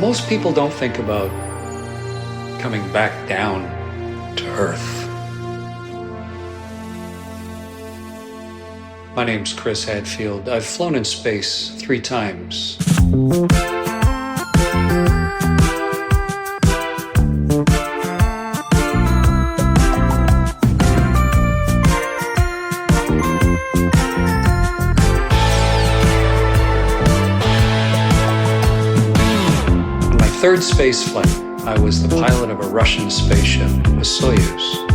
Most people don't think about coming back down to Earth. My name's Chris Hadfield. I've flown in space 3 times. Third space flight, I was the pilot of a Russian spaceship, a Soyuz.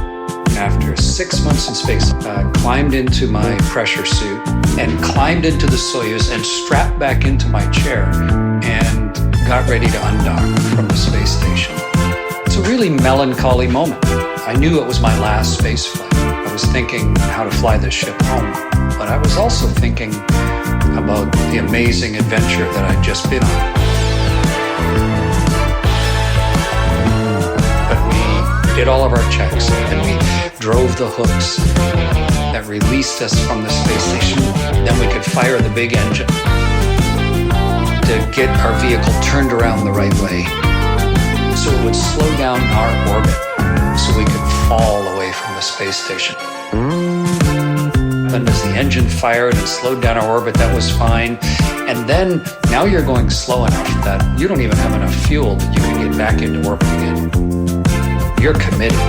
After 6 months in space, I climbed into my pressure suit and climbed into the Soyuz and strapped back into my chair and got ready to undock from the space station. It's a really melancholy moment. I knew it was my last space flight. I was thinking how to fly this ship home, but I was also thinking about the amazing adventure that I'd just been on. Did all of our checks, and we drove the hooks that released us from the space station. Then we could fire the big engine to get our vehicle turned around the right way so it would slow down our orbit so we could fall away from the space station. Then as the engine fired and slowed down our orbit, that was fine. And then now you're going slow enough that you don't even have enough fuel that you can get back into orbit again. You're committed.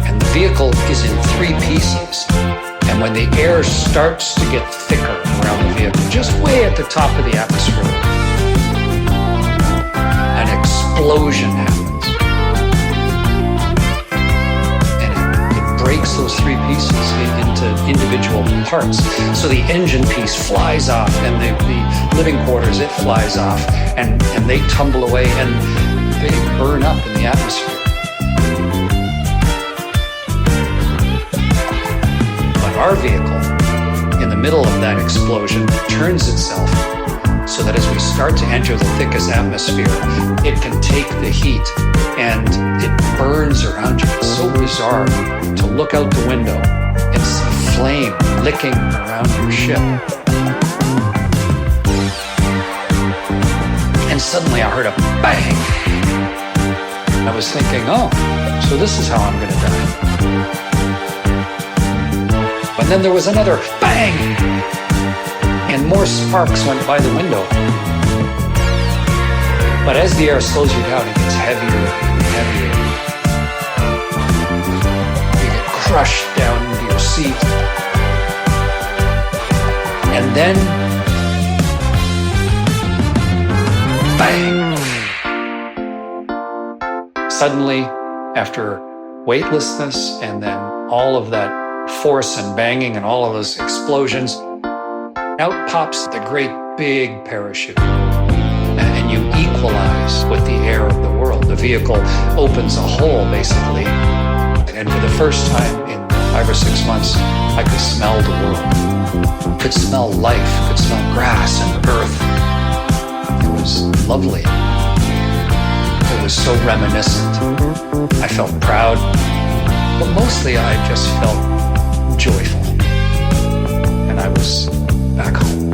And the vehicle is in 3 pieces. And when the air starts to get thicker around the vehicle, just way at the top of the atmosphere, an explosion happens. And it breaks those 3 pieces into individual parts. So the engine piece flies off, and the living quarters, it flies off, and they tumble away, and they burn up in the atmosphere. But our vehicle, in the middle of that explosion, turns itself so that as we start to enter the thickest atmosphere, it can take the heat, and it burns around you. It's so bizarre to look out the window and see flame licking around your ship. And suddenly I heard a bang. I was thinking, oh, so this is how I'm going to die. But then there was another bang, and more sparks went by the window. But as the air slows you down, it gets heavier and heavier. You get crushed down into your seat. And then bang! Suddenly, after weightlessness and then all of that force and banging and all of those explosions, out pops the great big parachute. And you equalize with the air of the world. The vehicle opens a hole, basically. And for the first time in 5 or 6 months, I could smell the world. Could smell life, could smell grass and earth. It was lovely. It was so reminiscent. I felt proud, but mostly I just felt joyful. And I was back home.